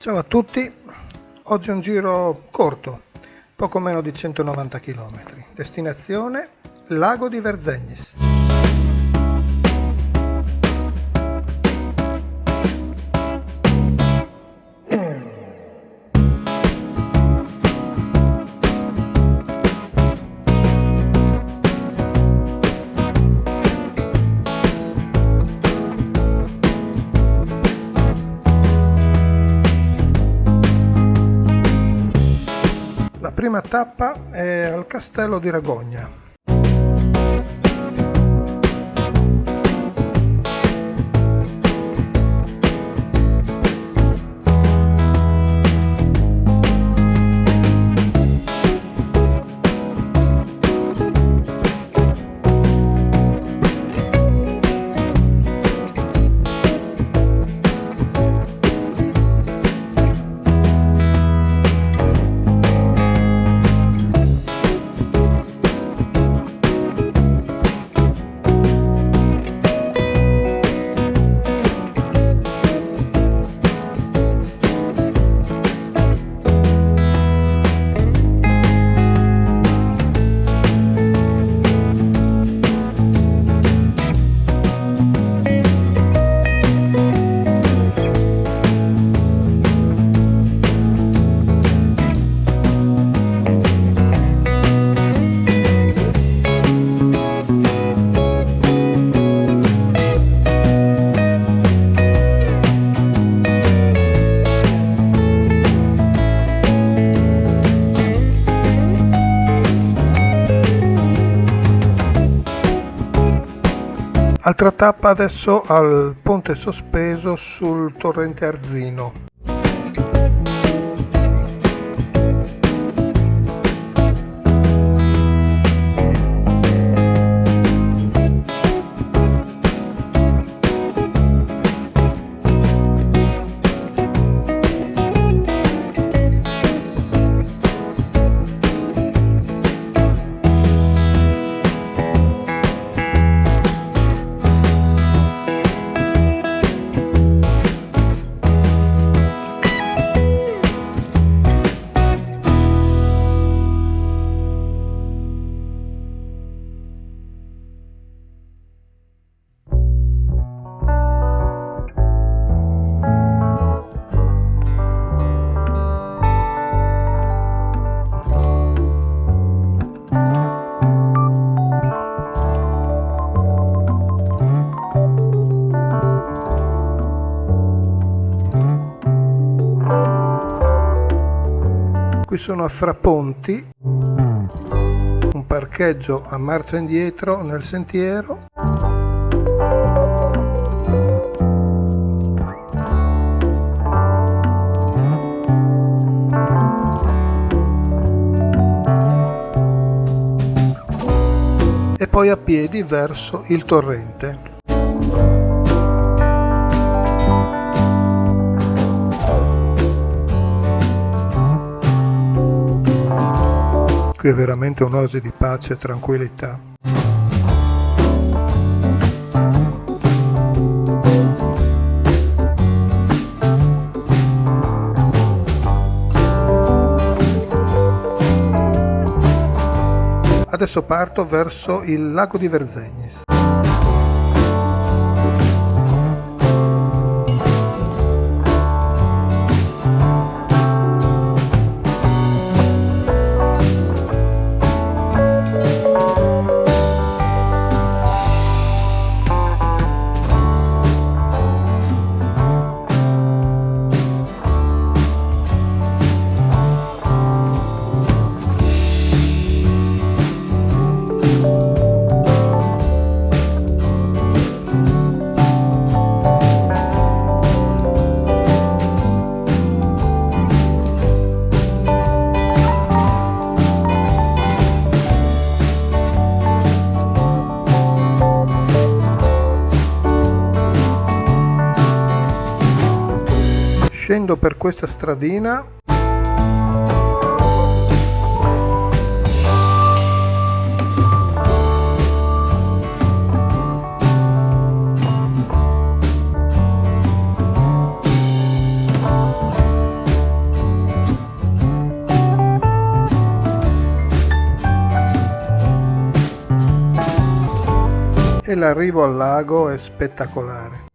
Ciao a tutti, oggi è un giro corto, poco meno di 190 km, destinazione Lago di Verzegnis. La prima tappa è al castello di Ragogna. Altra tappa adesso al ponte sospeso sul torrente Arzino. Qui sono a Fraponti, un parcheggio a marcia indietro nel sentiero. E poi a piedi verso il torrente. Qui è veramente un'oasi di pace e tranquillità. Adesso parto verso il lago di Verzegnis. Scendo per questa stradina l'arrivo al lago è spettacolare.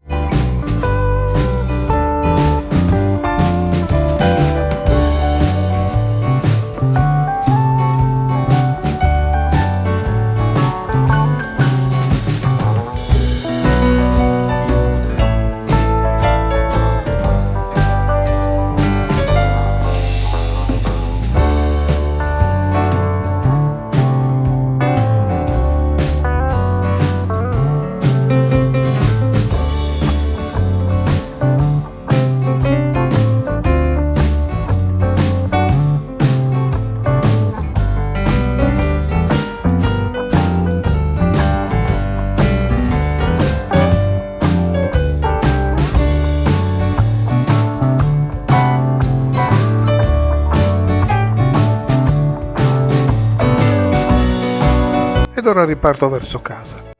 Ed ora riparto verso casa.